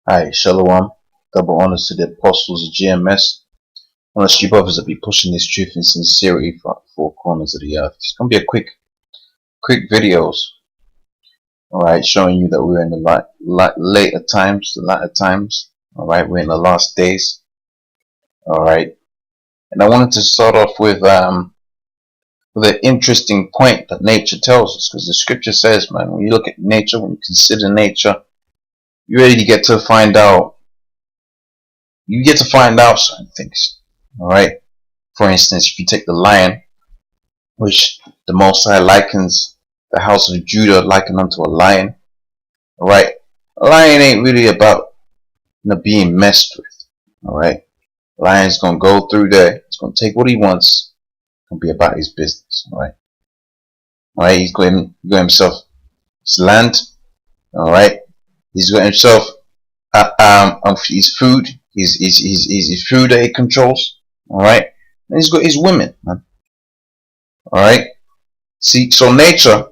Hi, Shalom. Double honors to the apostles of GMS. Honest you brothers that be pushing this truth in sincerity for four corners of the earth. It's gonna be a quick videos. Alright, showing you that we're in the later times, the latter times. Alright, we're in the last days. Alright. And I wanted to start off with an interesting point that nature tells us, because the scripture says, man, when you look at nature, when you consider nature, you really get to find out certain things. Alright. For instance, if you take the lion, which the Most High likens the house of Judah likened unto a lion, alright? A lion ain't really about being messed with, alright? Lion's gonna go through there, he's gonna take what he wants, and be about his business, alright? Alright, he's got himself his land, alright? He's got himself his food, his food that he controls, alright? And he's got his women, man. Alright? See, so nature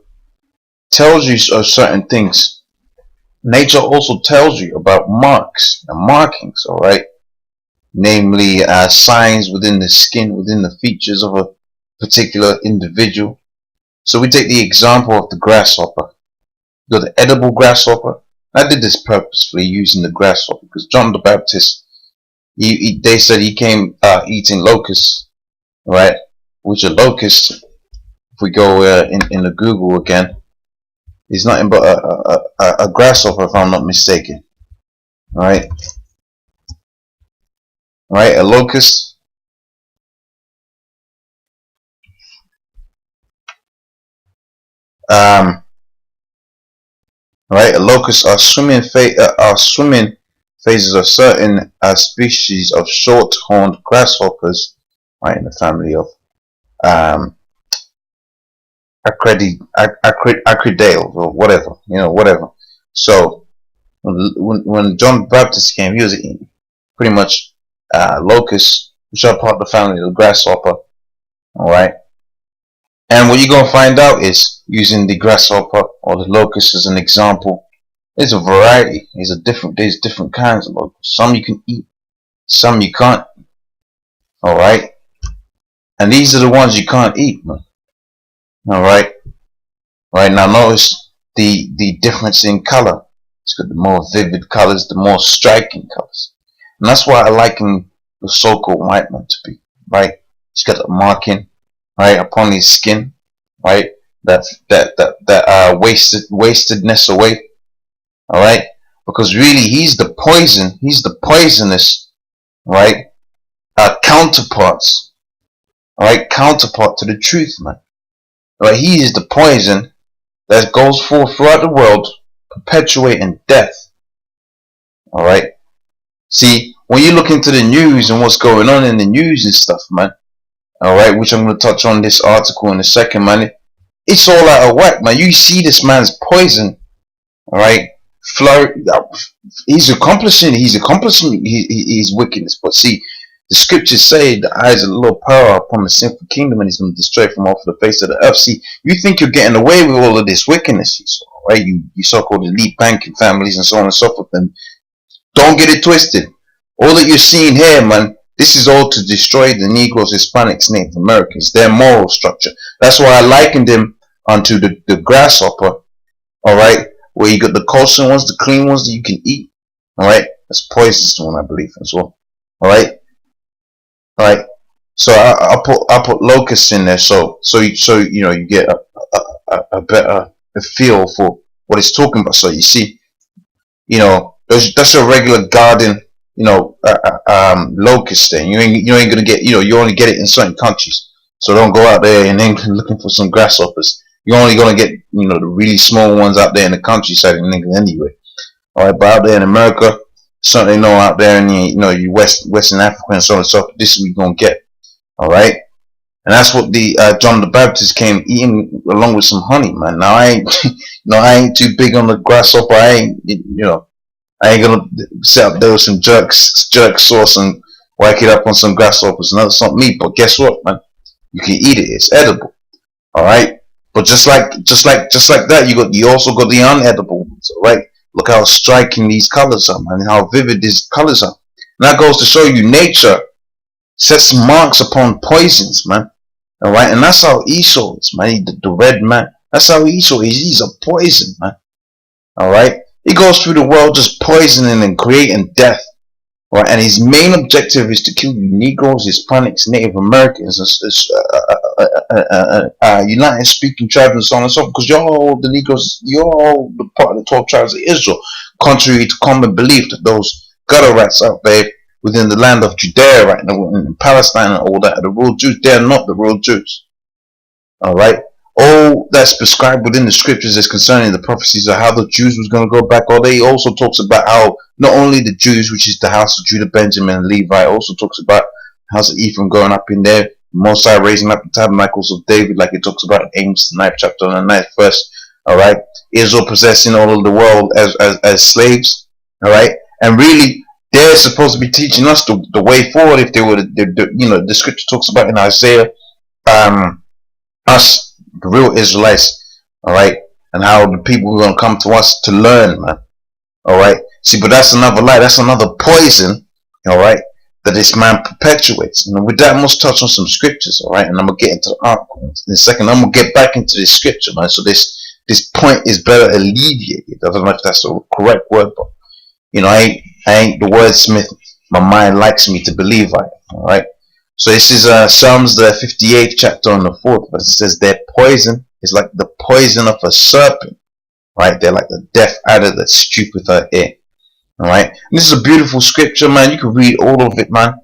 tells you of certain things. Nature also tells you about marks and markings, alright? Namely, signs within the skin, within the features of a particular individual. So we take the example of the grasshopper. You got the edible grasshopper. I did this purposefully using the grasshopper because John the Baptist, they said he came eating locusts, right? Which are locusts. If we go in the Google again, is nothing but a grasshopper, if I'm not mistaken. Right? Right? A locust. Right? A locust are swimming phases of certain species of short-horned grasshoppers, right? In the family of acridales or whatever, whatever. So when John the Baptist came, he was eating pretty much locusts, which are part of the family of the grasshopper. Alright. And what you're gonna find out is, using the grasshopper or the locust as an example, there's a variety. There's different kinds of locusts. Some you can eat, some you can't. Alright. And these are the ones you can't eat, man. Alright. Right, now notice the difference in color. It's got the more vivid colors, the more striking colors. And that's why I liken the so-called white man to be, right? He's got a marking, right, upon his skin, right? That wastedness away, alright? Because really he's the poison, he's the poisonous, right? Counterparts, alright, counterpart to the truth, man. Right, he is the poison that goes forth throughout the world, perpetuating death. Alright? See, when you look into the news and what's going on in the news and stuff, man, alright, which I'm going to touch on this article in a second, man, it's all out of whack, man. You see this man's poison, alright, he's accomplishing his wickedness. But see, the scriptures say the eyes of the Lord power upon the sinful kingdom, and he's going to destroy from off the face of the earth. See, you think you're getting away with all of this wickedness, right? You so-called elite banking families and so on and so forth. And don't get it twisted. All that you're seeing here, man, this is all to destroy the Negroes, Hispanics, Native Americans, their moral structure. That's why I likened him unto the grasshopper, all right? Where you got the kosher ones, the clean ones that you can eat, all right? That's poisonous one, I believe, as well, all right? Right, so I put locusts in there, so you get a better feel for what it's talking about. So you see, that's a regular garden, locust thing. You ain't gonna get, you only get it in certain countries. So don't go out there in England looking for some grasshoppers. You're only gonna get the really small ones out there in the countryside in England anyway. All right, but out there in America, certainly know out there in the Western Africa and so on and so forth, this is what you're gonna get. Alright? And that's what the John the Baptist came eating along with some honey, man. Now I ain't I ain't too big on the grasshopper. I ain't gonna sit up there with some jerk sauce and whack it up on some grasshoppers and that's not me. But guess what, man? You can eat it, it's edible. Alright? But just like that, you also got the unedible ones, alright? Look how striking these colors are, man, and how vivid these colors are. And that goes to show you nature sets marks upon poisons, man. Alright, and that's how Esau is, man. The red man. That's how Esau is. He's a poison, man. Alright? He goes through the world just poisoning and creating death. Right? And his main objective is to kill you Negroes, Hispanics, Native Americans, United speaking tribes, and so on and so forth. Because you're all the Negroes, you're all the part of the 12 tribes of Israel. Contrary to common belief that those gutter rats out there within the land of Judea right now, in Palestine and all that, are the real Jews. They're not the real Jews. Alright? All that's prescribed within the scriptures is concerning the prophecies of how the Jews was going to go back. Or they also talks about how not only the Jews, which is the house of Judah, Benjamin, and Levi, also talks about the house of Ephraim going up in there, Mosiah raising up the tabernacles of David, like it talks about in Amos, the 9th chapter and the 9th verse. Alright, Israel possessing all of the world as slaves. Alright, and really they're supposed to be teaching us the way forward. If they were, the scripture talks about in Isaiah, us, the real Israelites, alright, and how the people are going to come to us to learn, man. Alright, see, but that's another lie, that's another poison, alright, that this man perpetuates. And with that, I must touch on some scriptures, alright, and I'm going to get into the article in a second. I'm going to get back into this scripture, man, so this point is better alleviated. I don't know if that's the correct word, but, I ain't the wordsmith. My mind likes me to believe I am, alright. So this is Psalms the 58th chapter on the 4th verse. It says their poison is like the poison of a serpent. Right? They're like the deaf adder that stoopeth her ear. Alright? And this is a beautiful scripture, man. You can read all of it, man.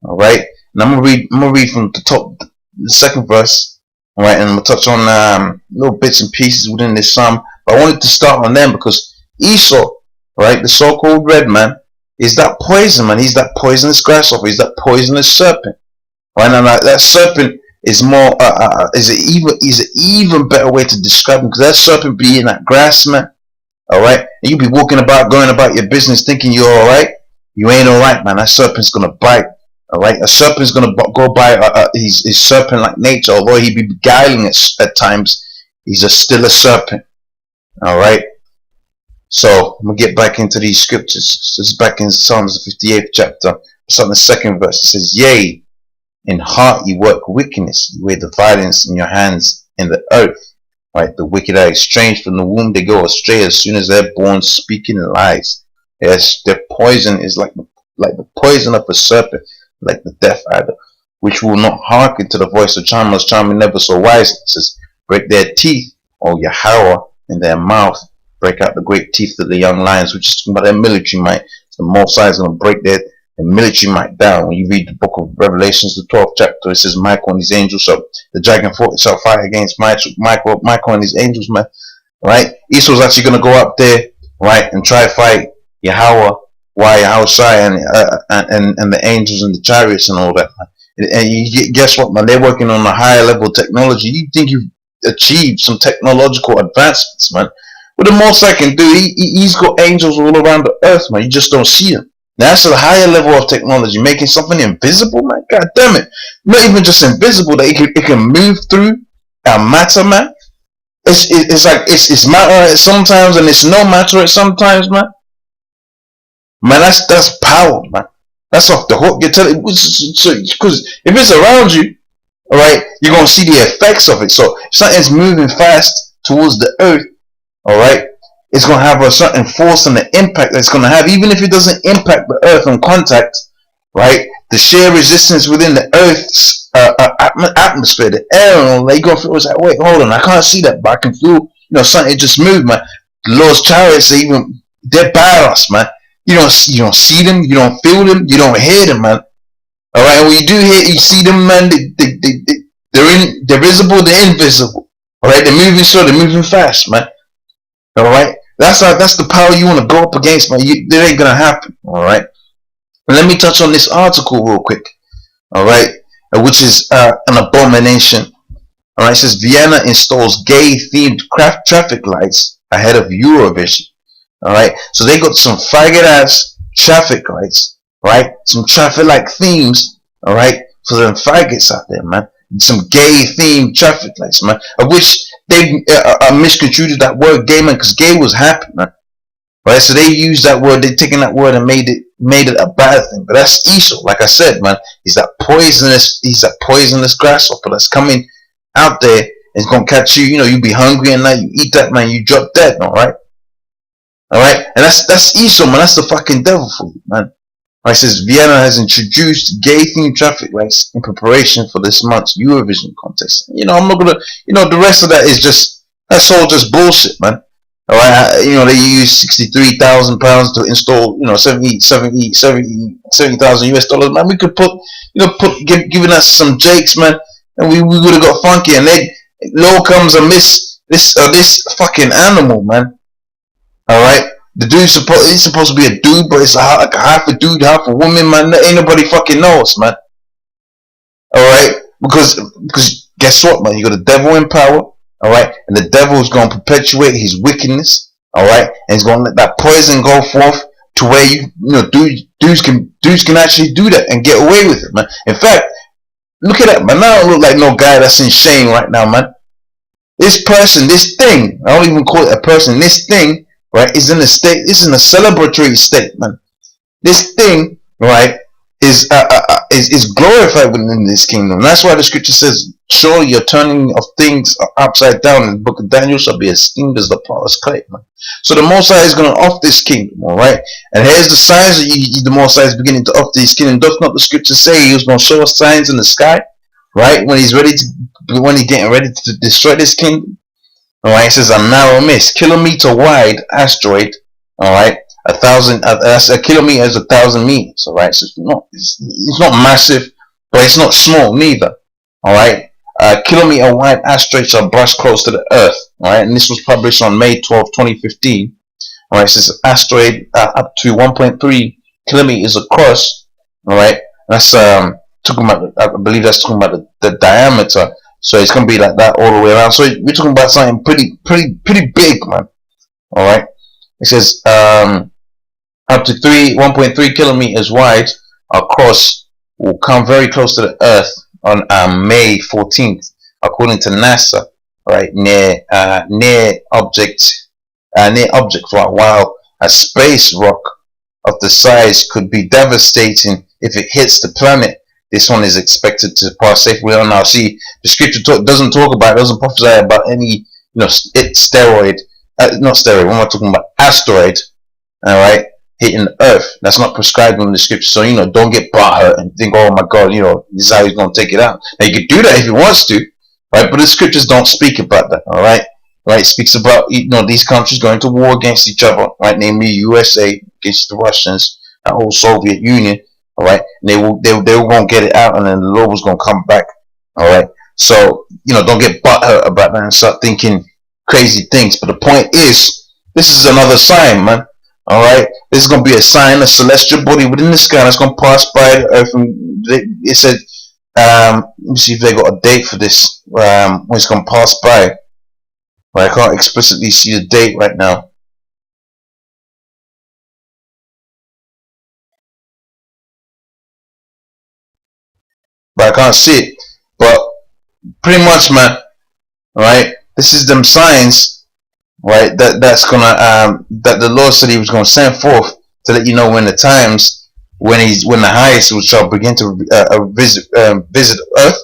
Alright? And I'm gonna read from the top, the second verse. Alright, and I'm gonna touch on little bits and pieces within this psalm. But I wanted to start on them because Esau, right, the so-called red man, is that poison, man. He's that poisonous grasshopper. He's that poisonous serpent. Right now, that serpent is more is an even better way to describe him, because that serpent be in that grass, man. All right, and you be walking about, going about your business, thinking you're all right. You ain't all right, man. That serpent's gonna bite. All right, a serpent's gonna go by his serpent-like nature. Although he be beguiling at times, he's still a serpent. All right. So I'm gonna get back into these scriptures. This is back in Psalms the 58th chapter. It's on the second verse. It says, "Yea, in heart you work wickedness, you wear the violence in your hands in the earth." Right, the wicked are estranged from the womb; they go astray as soon as they're born, speaking lies. Yes, their poison is like the poison of a serpent, like the deaf adder, which will not hearken to the voice of charmers, charming never so wise. It says, break their teeth, O Yahweh, in their mouth. Break out the great teeth of the young lions, which is talking about their military might. So the Most High is going to break their military might down. When you read the book of Revelations, the 12th chapter, it says Michael and his angels the dragon shall fight against Michael and his angels, man. Right? Esau's actually going to go up there, right, and try to fight Yahweh, Yahweh and the angels and the chariots and all that, man. And guess what, man? They're working on a higher level technology. You think you've achieved some technological advancements, man? What the Most I can do, he's got angels all around the earth, man. You just don't see them. Now that's a higher level of technology, making something invisible, man. God damn it! Not even just invisible, that it can move through our matter, man. It's like it's matter sometimes and it's no matter at sometimes, man. Man, that's power, man. That's off the hook. You tell it because if it's around you, all right, you're gonna see the effects of it. So if something's moving fast towards the earth, all right, it's going to have a certain force and the impact that it's going to have, even if it doesn't impact the earth on contact, right? The sheer resistance within the earth's atmosphere, the air, and all, they go through. It's like, wait, hold on, I can't see that, but I can feel, something just moved, man. The Lord's chariots, they're badass, man. You don't see them, you don't feel them, you don't hear them, man. All right, when you do hear, you see them, man. They're visible, they're invisible. All right, they're moving slow, they're moving fast, man. All right, that's the power you want to go up against, man. It ain't gonna happen. All right, and let me touch on this article real quick. All right, which is an abomination. All right, it says Vienna installs gay-themed traffic lights ahead of Eurovision. All right, so they got some faggot-ass traffic lights, right? Some traffic-like themes, all right, for them faggots out there, man. Some gay-themed traffic lights, man. Of which they misconstrued that word gay, man, because gay was happy, man. right? So they use that word, they taken that word and made it a bad thing. But that's Esau, like I said, man. He's that poisonous grasshopper that's coming out there and it's gonna catch you. You know, you be hungry and now you eat that, man, you drop dead, all right, and that's Esau, man. That's the fucking devil for you, man. Right, it says Vienna has introduced gay themed traffic lights in preparation for this month's Eurovision contest. You know, I'm not gonna. You know, the rest of that is that's all just bullshit, man. All right, you know, they use £63,000 to install, you know, 70,000 US dollars, man. We could put, giving us some jakes, man, and we would have got funky. And then low comes a this fucking animal, man. All right, the dude's supposed to be a dude, but it's like half a dude, half a woman, man. Ain't nobody fucking knows, man. All right, because guess what, man? You got the devil in power, all right, and the devil is going to perpetuate his wickedness, all right, and he's going to let that poison go forth to where dudes can actually do that and get away with it, man. In fact, look at that, man. I don't look like no guy that's in shame right now, man. This person, this thing, I don't even call it a person. This thing, right, is in a state. This is in a celebratory state, man. This thing, right, is glorified within this kingdom. And that's why the scripture says, surely your turning of things upside down in the book of Daniel shall be esteemed as the potter's clay, man. So the Most High is going to off this kingdom, all right? And here's the signs that the Most High is beginning to off this kingdom. Does not the scripture say he was going to show us signs in the sky, right? When he's getting ready to destroy this kingdom, all right? It says a narrow mist, kilometer wide asteroid, all right? That's a kilometer is 1,000 meters, all right? So it's not massive, but it's not small neither, all right? Kilometer wide asteroids are brushed close to the Earth, all right? And this was published on May 12, 2015. All right, it says asteroid up to 1.3 kilometers across, all right? That's talking about, I believe that's talking about the diameter. So it's gonna be like that all the way around. So we're talking about something pretty big, man. All right. It says up to 1.3 kilometers wide across will come very close to the Earth on May 14th, according to NASA. Right, near object for a while. A space rock of the size could be devastating if it hits the planet. This one is expected to pass safely on. Now, see, the scripture doesn't prophesy about any, steroid, not steroid. What am I talking about? Asteroid, all right, hitting the Earth. That's not prescribed in the scripture. So, don't get butthurt and think, oh my God, this is how he's gonna take it out. Now, you could do that if he wants to, right? But the scriptures don't speak about that, all right? Right? It speaks about these countries going to war against each other, right? Namely, USA against the Russians, the whole Soviet Union. All right, and they were gonna get it out, and then the Lord was gonna come back. All right, so don't get butthurt about that and start thinking crazy things. But the point is, this is another sign, man. All right, this is gonna be a sign, a celestial body within the sky that's gonna pass by the Earth. And it said, let me see if they got a date for this. When it's gonna pass by. But I can't explicitly see the date right now. But I can't see it. But pretty much, man, right? This is them signs, right? That's gonna that the Lord said He was gonna send forth to let you know when the times when the highest shall begin to visit Earth,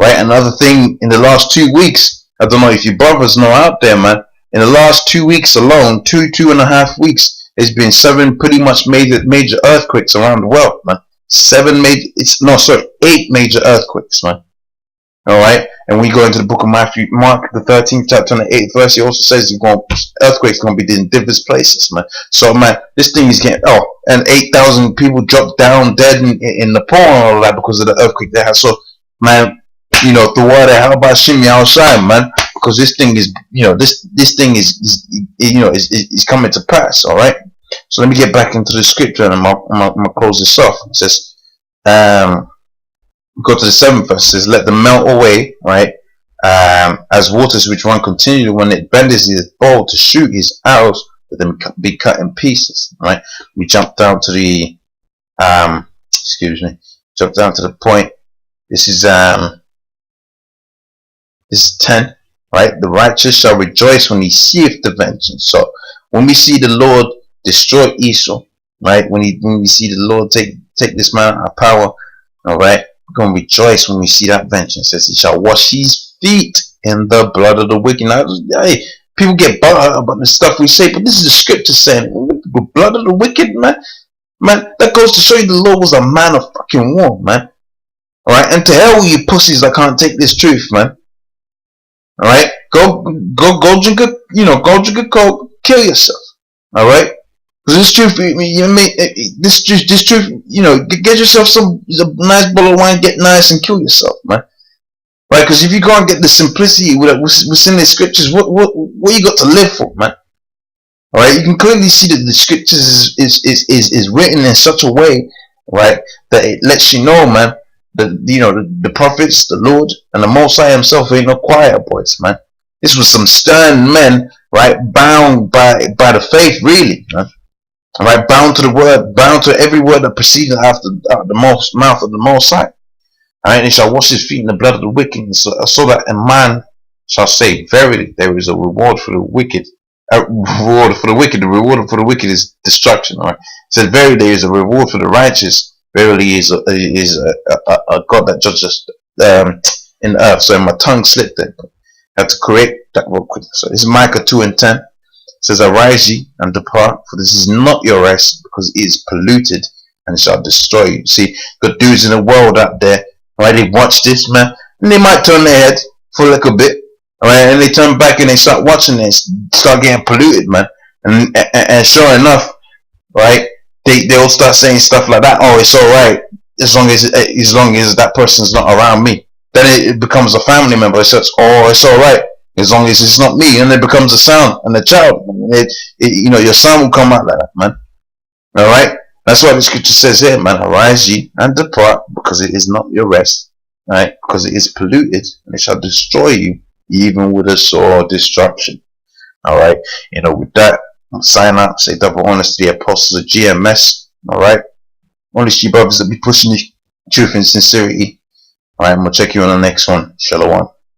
right? Another thing in the last 2 weeks, I don't know if you brothers know out there, man. In the last 2 weeks alone, 2.5 weeks, there's been 7 pretty much major earthquakes around the world, man. 8 major earthquakes, man. All right, and we go into the book of Matthew, Mark the 13th chapter and the 8th verse. He also says earthquakes going to be in different places, man. So, man, this thing is getting and 8,000 people dropped down dead in Nepal and all that because of the earthquake they had. So, man, the water, how about Shimmy outside, man? Because this thing is, this thing is coming to pass. All right. So let me get back into the scripture and I'm gonna close this off. It says, go to the 7th verse. It says, let them melt away, right? As waters which run continually when it bends his bow to shoot his arrows, let them be cut in pieces, right? We jump down to the, jump down to the point. This is 10, right? The righteous shall rejoice when he seeth the vengeance. So when we see the Lord destroy Esau. Right? When we see the Lord take this man out of power, all right, we're gonna rejoice when we see that vengeance. It says he shall wash his feet in the blood of the wicked. Now, hey, people get bothered about the stuff we say, but this is the scripture saying the blood of the wicked, man. Man, that goes to show you the Lord was a man of fucking war, man. Alright, and to hell with you pussies that can't take this truth, man. Alright, go drink a, go drink a coke, kill yourself. Alright, because this truth, this truth, get yourself a nice bottle of wine, get nice and kill yourself, man. Right, because if you can't get the simplicity what's in the scriptures, what you got to live for, man? Alright, you can clearly see that the scriptures is written in such a way, right, that it lets you know, man, that the prophets, the Lord, and the Most High Himself ain't no quiet boys, man. This was some stern men, right, bound by the faith, really, man. Alright, bound to the word, bound to every word that proceeded out the mouth of the Most High. Alright, and he shall wash his feet in the blood of the wicked, so that a man shall say, verily, there is a reward for the wicked. A reward for the wicked. The reward for the wicked is destruction. Alright, it says, verily, there is a reward for the righteous. Verily, is a God that judges in the earth. So my tongue slipped there. I have to correct that real quick. So this is Micah 2:10. It says, arise ye and depart, for this is not your rest, because it is polluted and shall destroy you. See, got dudes in the world out there, right? They watch this, man, and they might turn their head for a little bit, right? And they turn back and they start watching it, start getting polluted, man. And sure enough, right? They'll start saying stuff like that. Oh, it's all right as long as that person's not around me. Then it becomes a family member. It says, oh, it's all right as long as it's not me, and it becomes a son and a child. Your son will come out like that, man. All right. That's why the scripture says here, man, arise ye and depart, because it is not your rest, right? Because it is polluted, and it shall destroy you, even with a sore destruction. All right. With that, I'll sign out. Say double honors to the apostles of GMS. All right. Only you brothers that be pushing the truth and sincerity. All right. I'm gonna check you on the next one. Shalom.